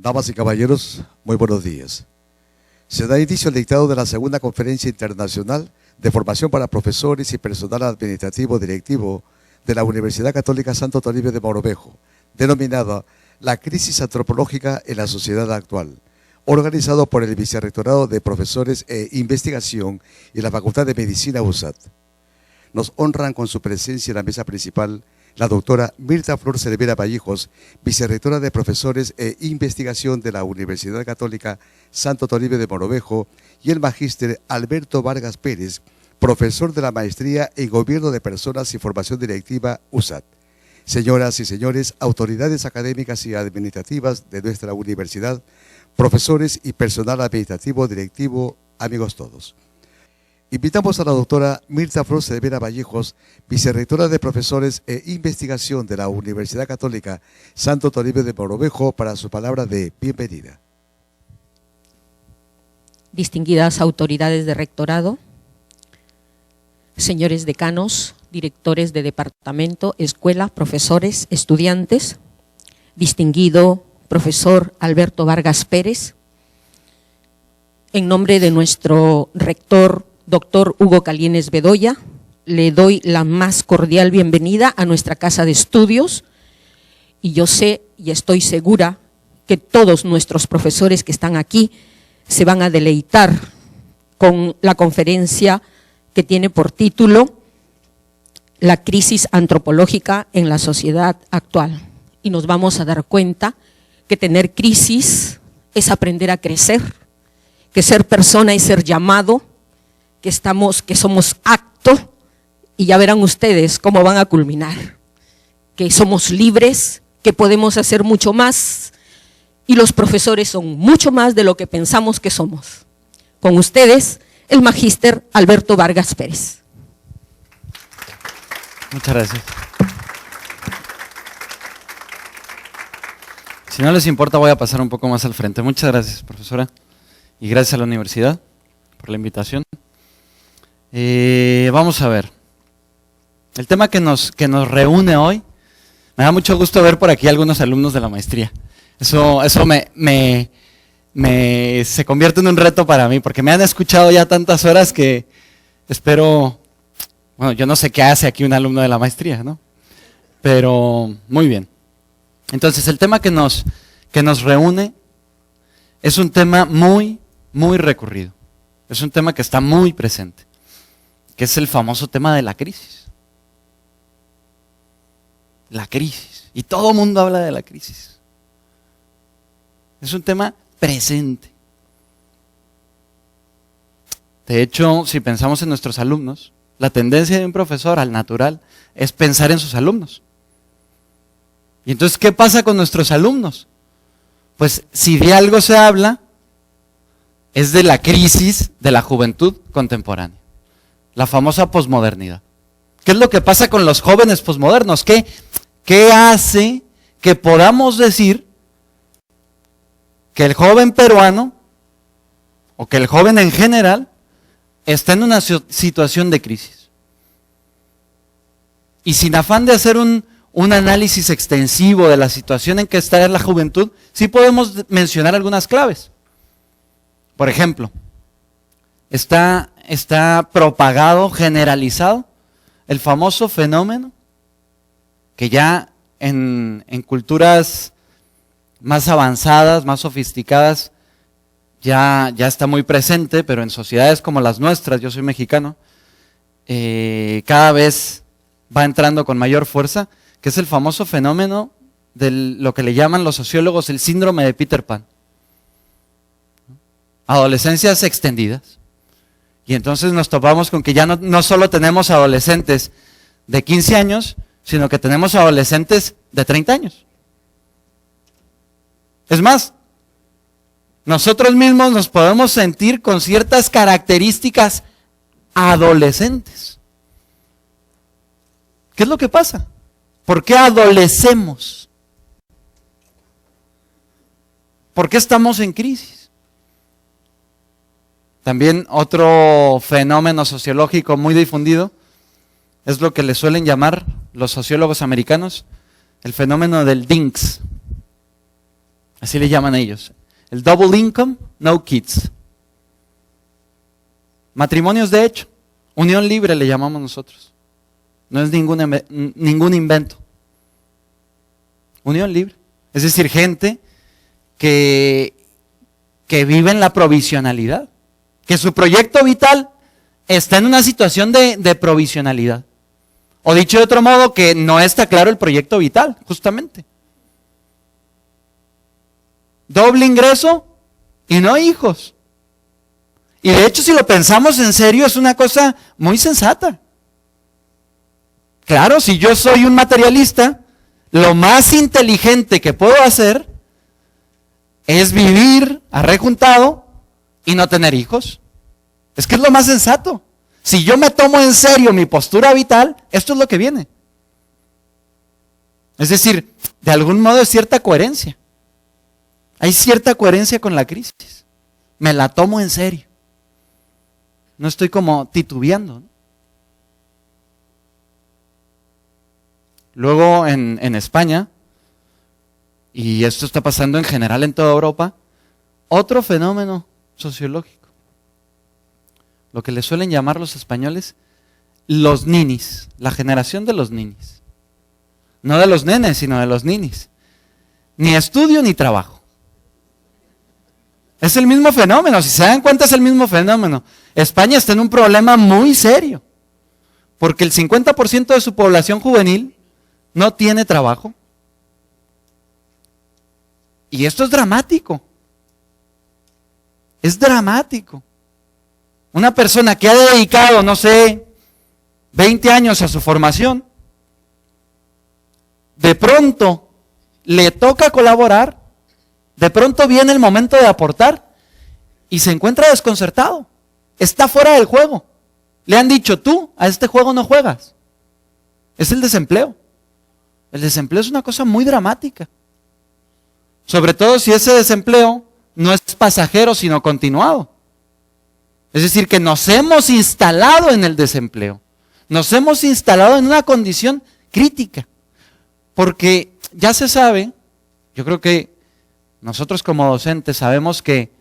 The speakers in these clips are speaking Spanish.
Damas y caballeros, muy buenos días. Se da inicio al dictado de la segunda Conferencia Internacional de Formación para Profesores y Personal Administrativo Directivo de la Universidad Católica Santo Toribio de Mogrovejo, denominada La crisis antropológica en la sociedad actual, organizado por el Vicerrectorado de Profesores e Investigación y la Facultad de Medicina USAT. Nos honran con su presencia en la mesa principal la doctora Mirta Flor Cervera Vallejos, vicerrectora de Profesores e Investigación de la Universidad Católica Santo Toribio de Mogrovejo, y el magíster Alberto Vargas Pérez, profesor de la Maestría en Gobierno de Personas y Formación Directiva USAT. Señoras y señores, autoridades académicas y administrativas de nuestra universidad, profesores y personal administrativo directivo, amigos todos. Invitamos a la doctora Mirta Flor Cervera Vallejos, vicerrectora de Profesores e Investigación de la Universidad Católica Santo Toribio de Mogrovejo, para su palabra de bienvenida. Distinguidas autoridades de rectorado, señores decanos, directores de departamento, escuela, profesores, estudiantes, distinguido profesor Alberto Vargas Pérez, en nombre de nuestro rector, doctor Hugo Calienes Bedoya, le doy la más cordial bienvenida a nuestra casa de estudios, y yo sé y estoy segura que todos nuestros profesores que están aquí se van a deleitar con la conferencia que tiene por título La crisis antropológica en la sociedad actual. Y nos vamos a dar cuenta que tener crisis es aprender a crecer, que ser persona es ser llamado, que somos acto, y ya verán ustedes cómo van a culminar, que somos libres, que podemos hacer mucho más, y los profesores son mucho más de lo que pensamos que somos. Con ustedes, el magíster Alberto Vargas Pérez. Muchas gracias. Si no les importa, voy a pasar un poco más al frente. Muchas gracias, profesora, y gracias a la universidad por la invitación. Vamos a ver, el tema que nos reúne hoy, me da mucho gusto ver por aquí algunos alumnos de la maestría. Eso se convierte en un reto para mí, porque me han escuchado ya tantas horas que espero, bueno, yo no sé qué hace aquí un alumno de la maestría, ¿no? Pero muy bien. Entonces, el tema que nos reúne es un tema muy, muy recurrido. Es un tema que está muy presente, que es el famoso tema de la crisis. La crisis. Y todo el mundo habla de la crisis. Es un tema presente. De hecho, si pensamos en nuestros alumnos, la tendencia de un profesor al natural es pensar en sus alumnos. Y entonces, ¿qué pasa con nuestros alumnos? Pues si de algo se habla, es de la crisis de la juventud contemporánea. La famosa posmodernidad. ¿Qué es lo que pasa con los jóvenes posmodernos? ¿Qué hace que podamos decir que el joven peruano, o que el joven en general, está en una situación de crisis? Y sin afán de hacer un análisis extensivo de la situación en que está la juventud, sí podemos mencionar algunas claves. Por ejemplo, está propagado, generalizado, el famoso fenómeno que ya en culturas más avanzadas, más sofisticadas, ya está muy presente, pero en sociedades como las nuestras, yo soy mexicano, cada vez va entrando con mayor fuerza, que es el famoso fenómeno de lo que le llaman los sociólogos el síndrome de Peter Pan. Adolescencias extendidas. Y entonces nos topamos con que ya no solo tenemos adolescentes de 15 años, sino que tenemos adolescentes de 30 años. Es más, nosotros mismos nos podemos sentir con ciertas características adolescentes. ¿Qué es lo que pasa? ¿Por qué adolecemos? ¿Por qué estamos en crisis? También otro fenómeno sociológico muy difundido es lo que le suelen llamar los sociólogos americanos el fenómeno del DINX. Así le llaman ellos. El double income, no kids. Matrimonios de hecho. Unión libre le llamamos nosotros. No es ningún invento. Unión libre. Es decir, gente que vive en la provisionalidad. Que su proyecto vital está en una situación de provisionalidad. O dicho de otro modo, que no está claro el proyecto vital, justamente. Doble ingreso y no hijos. Y de hecho, si lo pensamos en serio, es una cosa muy sensata. Claro, si yo soy un materialista, lo más inteligente que puedo hacer es vivir arrejuntado y no tener hijos. Es que es lo más sensato. Si yo me tomo en serio mi postura vital, esto es lo que viene. Es decir, de algún modo es cierta coherencia. Hay cierta coherencia con la crisis. Me la tomo en serio. No estoy como titubeando, ¿no? Luego en España, y esto está pasando en general en toda Europa, otro fenómeno sociológico. Lo que le suelen llamar los españoles los ninis, la generación de los ninis. No de los nenes, sino de los ninis. Ni estudio ni trabajo. Es el mismo fenómeno, si se dan cuenta es el mismo fenómeno. España está en un problema muy serio, porque el 50% de su población juvenil no tiene trabajo. Y esto es dramático. Es dramático. Una persona que ha dedicado, no sé, 20 años a su formación, de pronto le toca colaborar, de pronto viene el momento de aportar y se encuentra desconcertado. Está fuera del juego. Le han dicho, tú a este juego no juegas. Es el desempleo. El desempleo es una cosa muy dramática. Sobre todo si ese desempleo no es pasajero, sino continuado. Es decir, que nos hemos instalado en el desempleo. Nos hemos instalado en una condición crítica. Porque ya se sabe, yo creo que nosotros como docentes sabemos que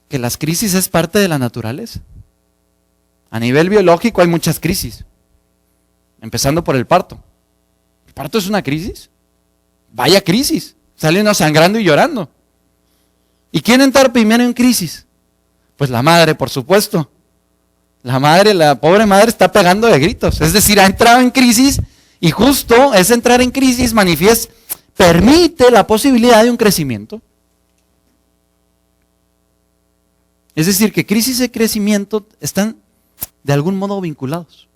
las crisis es parte de la naturaleza. A nivel biológico hay muchas crisis. Empezando por el parto. ¿El parto es una crisis? Vaya crisis. Sale uno sangrando y llorando. ¿Y quién entra primero en crisis? Pues la madre, por supuesto. La madre, la pobre madre está pegando de gritos. Es decir, ha entrado en crisis y justo ese entrar en crisis permite la posibilidad de un crecimiento. Es decir, que crisis y crecimiento están de algún modo vinculados.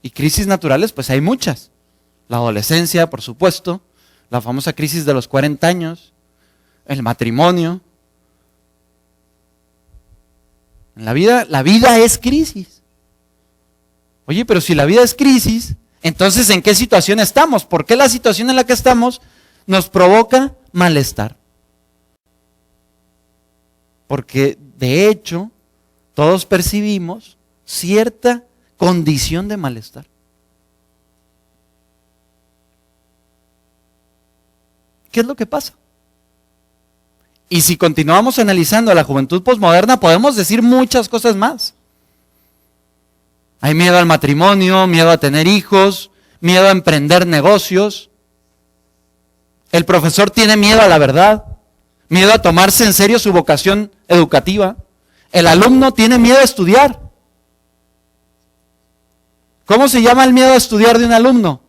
Y crisis naturales, pues hay muchas. La adolescencia, por supuesto, la famosa crisis de los 40 años, el matrimonio. En la vida es crisis. Oye, pero si la vida es crisis, entonces ¿en qué situación estamos? ¿Por qué la situación en la que estamos nos provoca malestar? Porque de hecho todos percibimos cierta condición de malestar. ¿Qué es lo que pasa? Y si continuamos analizando a la juventud posmoderna, podemos decir muchas cosas más. Hay miedo al matrimonio, miedo a tener hijos, miedo a emprender negocios. El profesor tiene miedo a la verdad, miedo a tomarse en serio su vocación educativa. El alumno tiene miedo a estudiar. ¿Cómo se llama el miedo a estudiar de un alumno?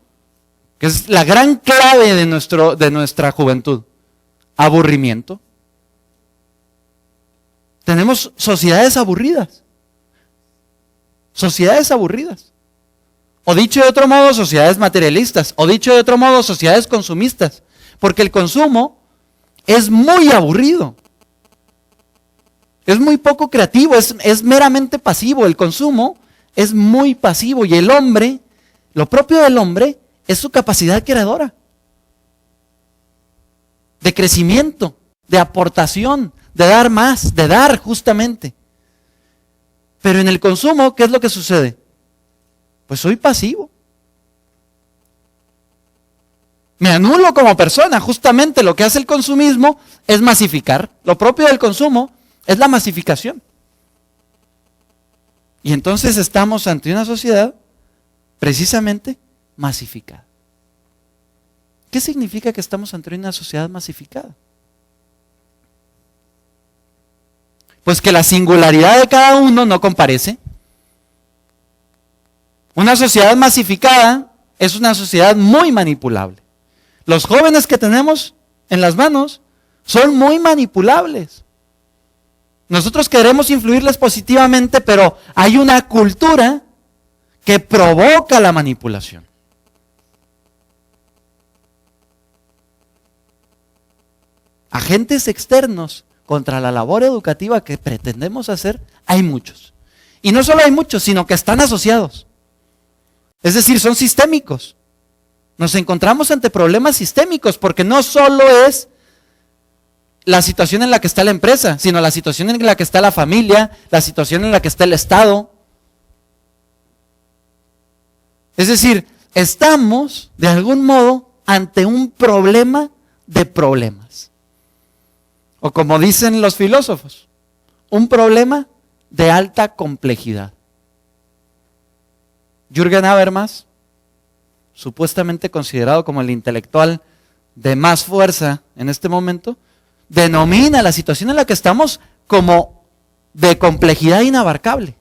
Que es la gran clave de nuestra juventud. Aburrimiento. Tenemos sociedades aburridas. Sociedades aburridas. O dicho de otro modo, sociedades materialistas. O dicho de otro modo, sociedades consumistas. Porque el consumo es muy aburrido. Es muy poco creativo, es meramente pasivo. El consumo es muy pasivo. Y el hombre, lo propio del hombre, es su capacidad creadora. De crecimiento, de aportación, de dar más, de dar justamente. Pero en el consumo, ¿qué es lo que sucede? Pues soy pasivo. Me anulo como persona. Justamente lo que hace el consumismo es masificar. Lo propio del consumo es la masificación. Y entonces estamos ante una sociedad precisamente masificada. ¿Qué significa que estamos ante una sociedad masificada? Pues que la singularidad de cada uno no comparece. Una sociedad masificada es una sociedad muy manipulable. Los jóvenes que tenemos en las manos son muy manipulables. Nosotros queremos influirles positivamente, pero hay una cultura que provoca la manipulación. Agentes externos contra la labor educativa que pretendemos hacer, hay muchos. Y no solo hay muchos, sino que están asociados. Es decir, son sistémicos. Nos encontramos ante problemas sistémicos porque no solo es la situación en la que está la empresa, sino la situación en la que está la familia, la situación en la que está el Estado. Es decir, estamos de algún modo ante un problema de problemas. O como dicen los filósofos, un problema de alta complejidad. Jürgen Habermas, supuestamente considerado como el intelectual de más fuerza en este momento, denomina la situación en la que estamos como de complejidad inabarcable.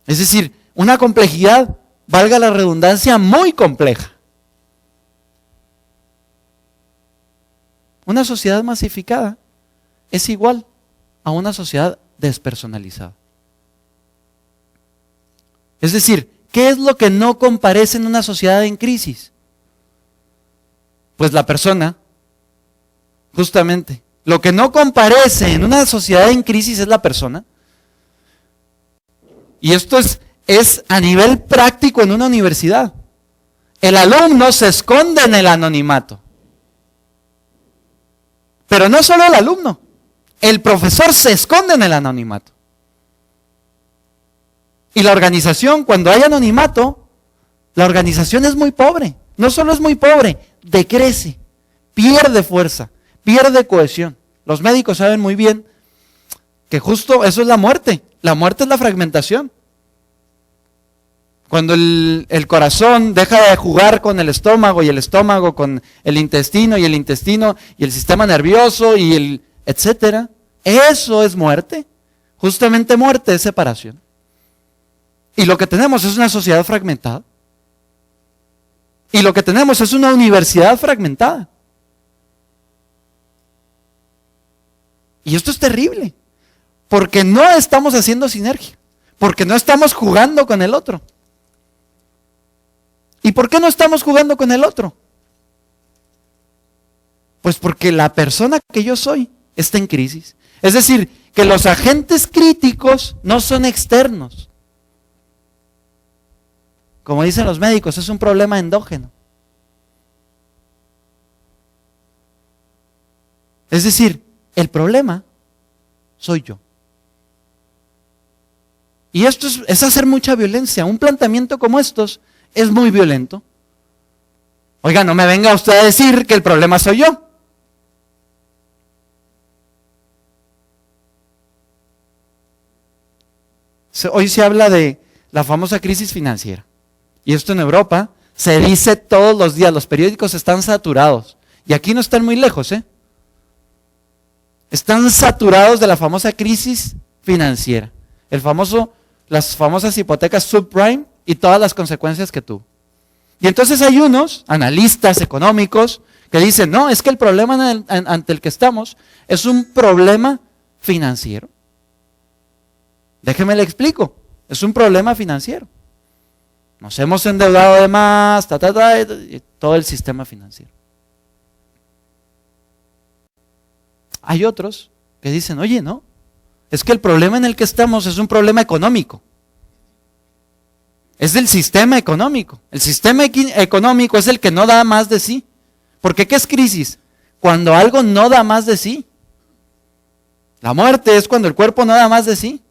Es decir, una complejidad, valga la redundancia, muy compleja. Una sociedad masificada es igual a una sociedad despersonalizada. Es decir, ¿qué es lo que no comparece en una sociedad en crisis? Pues la persona, justamente. Lo que no comparece en una sociedad en crisis es la persona. Y esto es a nivel práctico en una universidad. El alumno se esconde en el anonimato. Pero no solo el alumno, el profesor se esconde en el anonimato. Y la organización, cuando hay anonimato, la organización es muy pobre. No solo es muy pobre, decrece, pierde fuerza, pierde cohesión. Los médicos saben muy bien que justo eso es la muerte. La muerte es la fragmentación. Cuando el corazón deja de jugar con el estómago y el estómago con el intestino y el sistema nervioso y el etcétera, eso es muerte. Justamente muerte es separación. Y lo que tenemos es una sociedad fragmentada. Y lo que tenemos es una universidad fragmentada. Y esto es terrible, porque no estamos haciendo sinergia, porque no estamos jugando con el otro. ¿Y por qué no estamos jugando con el otro? Pues porque la persona que yo soy está en crisis. Es decir, que los agentes críticos no son externos. Como dicen los médicos, es un problema endógeno. Es decir, el problema soy yo. Y esto es hacer mucha violencia. Un planteamiento como estos es muy violento. Oiga, no me venga usted a decir que el problema soy yo. Hoy se habla de la famosa crisis financiera. Y esto en Europa se dice todos los días. Los periódicos están saturados. Y aquí no están muy lejos, ¿eh? Están saturados de la famosa crisis financiera. Las famosas hipotecas subprime y todas las consecuencias que tuvo. Y entonces hay unos analistas económicos que dicen, no, es que el problema ante el que estamos es un problema financiero. Déjeme le explico, es un problema financiero. Nos hemos endeudado de más, y todo el sistema financiero. Hay otros que dicen, oye, no, es que el problema en el que estamos es un problema económico. Es del sistema económico. El sistema económico es el que no da más de sí. ¿Porque qué es crisis? Cuando algo no da más de sí. La muerte es cuando el cuerpo no da más de sí.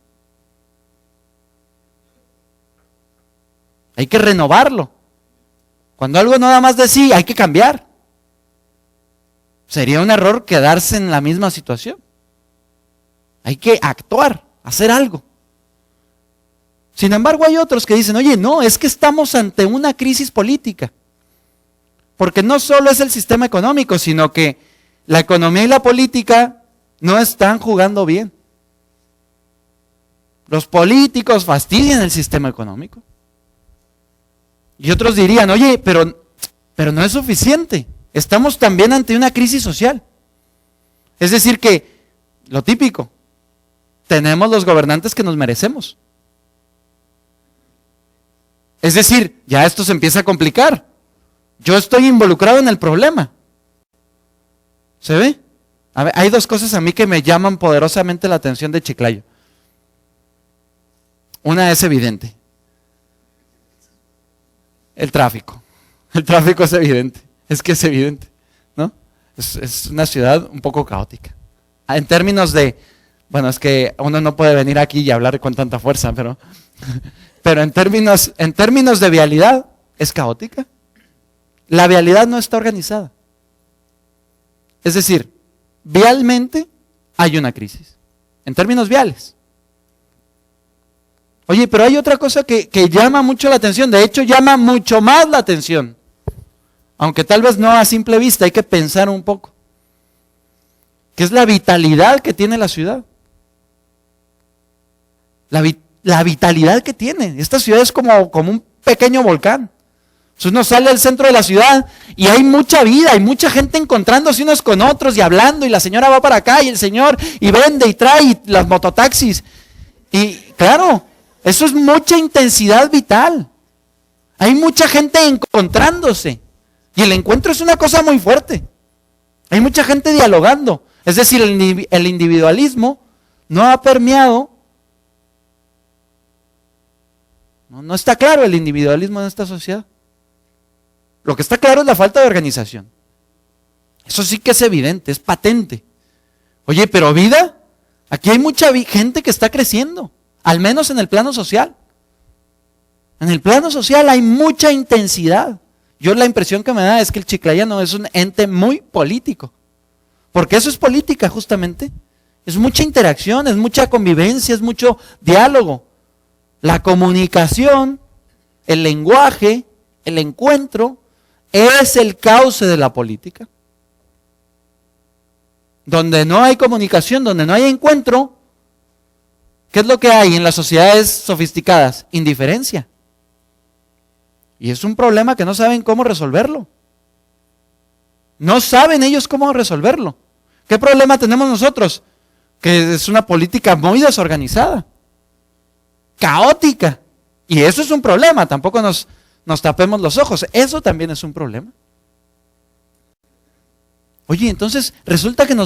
Hay que renovarlo. Cuando algo no da más de sí, hay que cambiar. Sería un error quedarse en la misma situación. Hay que actuar, hacer algo. Sin embargo, hay otros que dicen, oye, no, es que estamos ante una crisis política. Porque no solo es el sistema económico, sino que la economía y la política no están jugando bien. Los políticos fastidian el sistema económico. Y otros dirían, oye, pero no es suficiente. Estamos también ante una crisis social. Es decir que, lo típico, tenemos los gobernantes que nos merecemos. Es decir, ya esto se empieza a complicar. Yo estoy involucrado en el problema. ¿Se ve? A ver, hay dos cosas a mí que me llaman poderosamente la atención de Chiclayo. Una es evidente. El tráfico. El tráfico es evidente. Es que es evidente, ¿no? Es una ciudad un poco caótica. En términos de, bueno, es que uno no puede venir aquí y hablar con tanta fuerza, pero en términos de vialidad, es caótica. La vialidad no está organizada. Es decir, vialmente hay una crisis. En términos viales. Oye, pero hay otra cosa que llama mucho la atención. De hecho, llama mucho más la atención. Aunque tal vez no a simple vista, hay que pensar un poco. Que es la vitalidad que tiene la ciudad. La vitalidad que tiene. Esta ciudad es como un pequeño volcán. Entonces uno sale al centro de la ciudad y hay mucha vida, hay mucha gente encontrándose unos con otros y hablando, y la señora va para acá y el señor y vende y trae, y las mototaxis. Y claro, eso es mucha intensidad vital. Hay mucha gente encontrándose y el encuentro es una cosa muy fuerte. Hay mucha gente dialogando. Es decir, el individualismo no ha permeado. No está claro el individualismo en esta sociedad. Lo que está claro es la falta de organización. Eso sí que es evidente, es patente. Oye, pero vida, aquí hay mucha gente que está creciendo, al menos en el plano social. En el plano social hay mucha intensidad. Yo la impresión que me da es que el chiclayano es un ente muy político. Porque eso es política justamente. Es mucha interacción, es mucha convivencia, es mucho diálogo. La comunicación, el lenguaje, el encuentro, es el cauce de la política. Donde no hay comunicación, donde no hay encuentro, ¿qué es lo que hay en las sociedades sofisticadas? Indiferencia. Y es un problema que no saben cómo resolverlo. No saben ellos cómo resolverlo. ¿Qué problema tenemos nosotros? Que es una política muy desorganizada, caótica. Y eso es un problema, tampoco nos tapemos los ojos. Eso también es un problema. Oye, entonces resulta que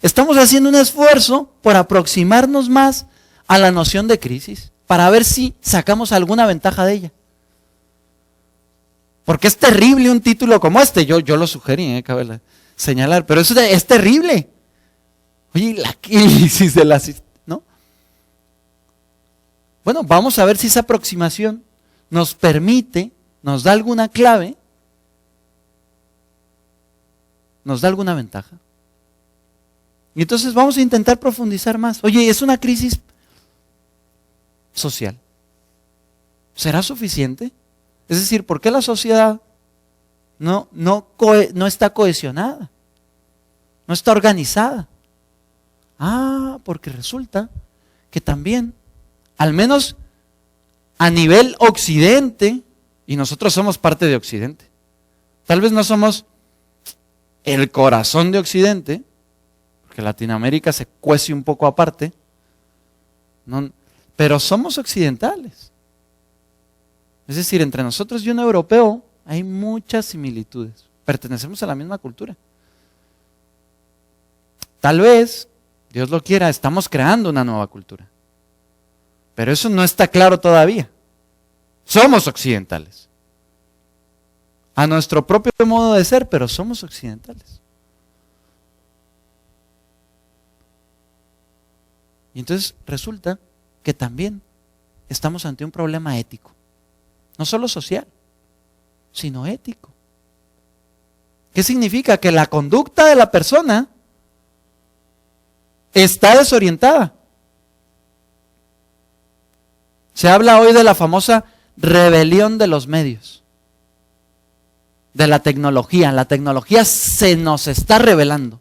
estamos haciendo un esfuerzo por aproximarnos más a la noción de crisis, para ver si sacamos alguna ventaja de ella. Porque es terrible un título como este, yo lo sugerí, cabe señalar, pero eso es terrible. Oye, la crisis de ¿no? Bueno, vamos a ver si esa aproximación nos permite, nos da alguna clave, nos da alguna ventaja. Y entonces vamos a intentar profundizar más. Oye, es una crisis social. ¿Será suficiente? Es decir, ¿por qué la sociedad no está cohesionada? No está organizada. Porque resulta que también, al menos a nivel Occidente, y nosotros somos parte de Occidente, tal vez no somos el corazón de Occidente, porque Latinoamérica se cuece un poco aparte, pero somos occidentales. Es decir, entre nosotros y un europeo hay muchas similitudes, pertenecemos a la misma cultura. Tal vez, Dios lo quiera, estamos creando una nueva cultura, pero eso no está claro todavía. Somos occidentales, a nuestro propio modo de ser, pero somos occidentales. Y entonces resulta que también estamos ante un problema ético, no solo social, sino ético. ¿Qué significa? Que la conducta de la persona está desorientada. Se habla hoy de la famosa rebelión de los medios, de la tecnología. La tecnología se nos está rebelando.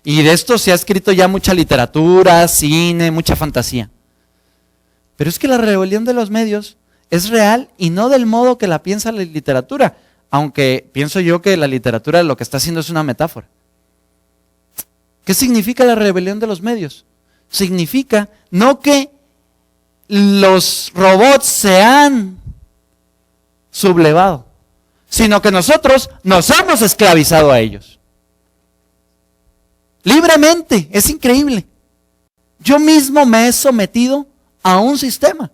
Y de esto se ha escrito ya mucha literatura, cine, mucha fantasía. Pero es que la rebelión de los medios es real y no del modo que la piensa la literatura, aunque pienso yo que la literatura lo que está haciendo es una metáfora. ¿Qué significa la rebelión de los medios? Significa no que los robots se han sublevado, sino que nosotros nos hemos esclavizado a ellos. Libremente, es increíble. Yo mismo me he sometido a un sistema.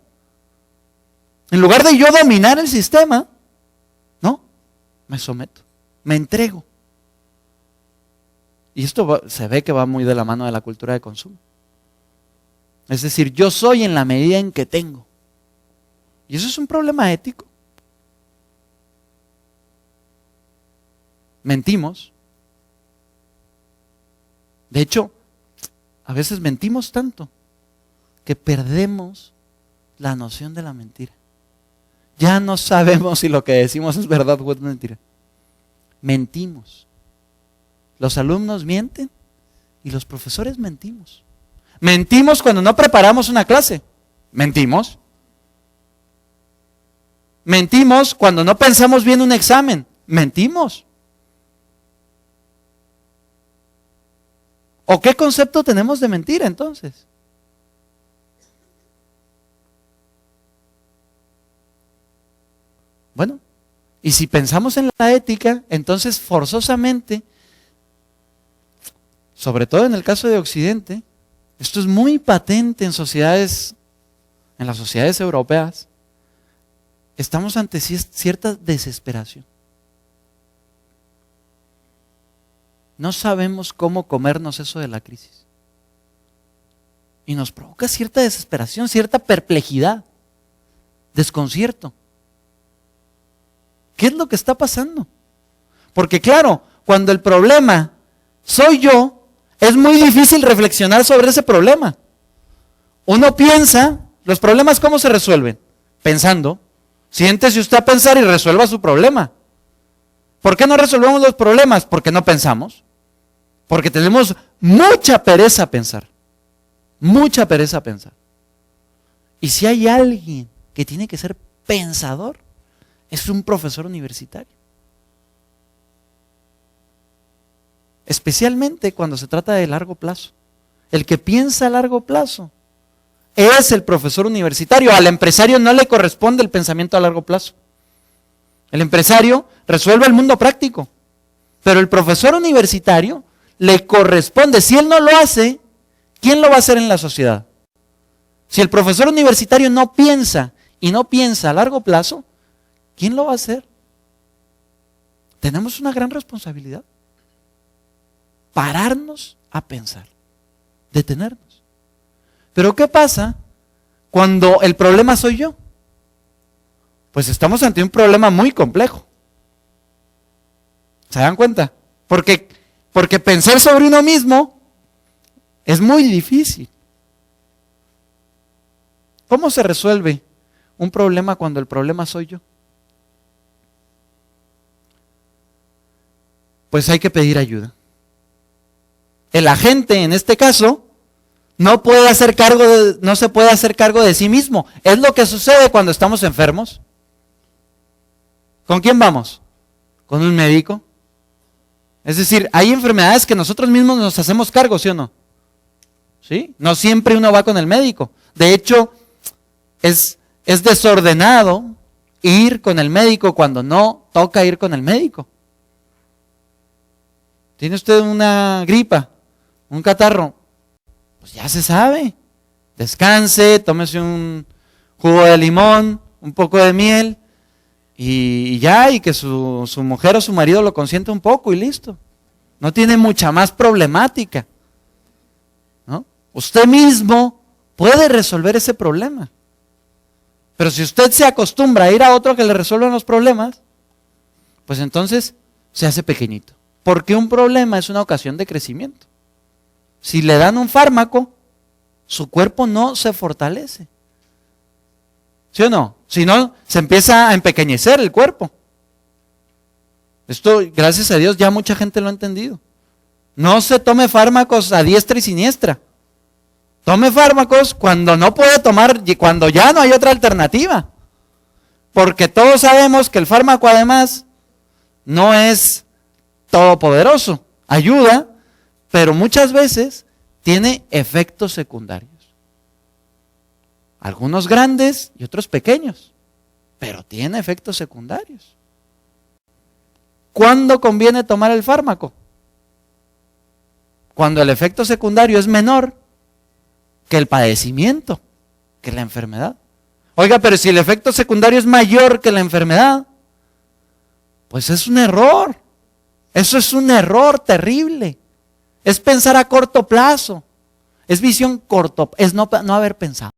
En lugar de yo dominar el sistema, no, me someto, me entrego. Y esto se ve que va muy de la mano de la cultura de consumo. Es decir, yo soy en la medida en que tengo. Y eso es un problema ético. Mentimos. De hecho, a veces mentimos tanto que perdemos la noción de la mentira. Ya no sabemos si lo que decimos es verdad o es mentira. Mentimos. Los alumnos mienten y los profesores mentimos. Mentimos cuando no preparamos una clase. Mentimos. Mentimos cuando no pensamos bien un examen. Mentimos. ¿O qué concepto tenemos de mentira entonces? Bueno, y si pensamos en la ética, entonces forzosamente, sobre todo en el caso de Occidente, esto es muy patente en las sociedades europeas, estamos ante cierta desesperación. No sabemos cómo comernos eso de la crisis. Y nos provoca cierta desesperación, cierta perplejidad, desconcierto. ¿Qué es lo que está pasando? Porque claro, cuando el problema soy yo, es muy difícil reflexionar sobre ese problema. Uno piensa, los problemas ¿cómo se resuelven? Pensando. Siéntese usted a pensar y resuelva su problema. ¿Por qué no resolvemos los problemas? Porque no pensamos. Porque tenemos mucha pereza a pensar. Mucha pereza a pensar. Y si hay alguien que tiene que ser pensador, es un profesor universitario. Especialmente cuando se trata de largo plazo. El que piensa a largo plazo es el profesor universitario. Al empresario no le corresponde el pensamiento a largo plazo. El empresario resuelve el mundo práctico, pero el profesor universitario le corresponde. Si él no lo hace, ¿quién lo va a hacer en la sociedad? Si el profesor universitario no piensa y no piensa a largo plazo, ¿quién lo va a hacer? Tenemos una gran responsabilidad. Pararnos a pensar, detenernos. Pero ¿qué pasa cuando el problema soy yo? Pues estamos ante un problema muy complejo. ¿Se dan cuenta? Porque pensar sobre uno mismo es muy difícil. ¿Cómo se resuelve un problema cuando el problema soy yo? Pues hay que pedir ayuda. El agente, en este caso, no se puede hacer cargo de sí mismo. Es lo que sucede cuando estamos enfermos. ¿Con quién vamos? ¿Con un médico? Es decir, hay enfermedades que nosotros mismos nos hacemos cargo, ¿sí o no? ¿Sí? No siempre uno va con el médico. De hecho, es desordenado ir con el médico cuando no toca ir con el médico. ¿Tiene usted una gripa, un catarro? Pues ya se sabe. Descanse, tómese un jugo de limón, un poco de miel y que su mujer o su marido lo consienta un poco y listo. No tiene mucha más problemática, ¿no? Usted mismo puede resolver ese problema. Pero si usted se acostumbra a ir a otro que le resuelvan los problemas, pues entonces se hace pequeñito. Porque un problema es una ocasión de crecimiento. Si le dan un fármaco, su cuerpo no se fortalece. ¿Sí o no? Si no, se empieza a empequeñecer el cuerpo. Esto, gracias a Dios, ya mucha gente lo ha entendido. No se tome fármacos a diestra y siniestra. Tome fármacos cuando no puede tomar, cuando ya no hay otra alternativa. Porque todos sabemos que el fármaco además no es todopoderoso. Ayuda, pero muchas veces tiene efectos secundarios. Algunos grandes y otros pequeños, pero tiene efectos secundarios. ¿Cuándo conviene tomar el fármaco? Cuando el efecto secundario es menor que el padecimiento, que la enfermedad. Oiga, pero si el efecto secundario es mayor que la enfermedad, pues es un error. Eso es un error terrible. Es pensar a corto plazo. Es visión corto, es no haber pensado.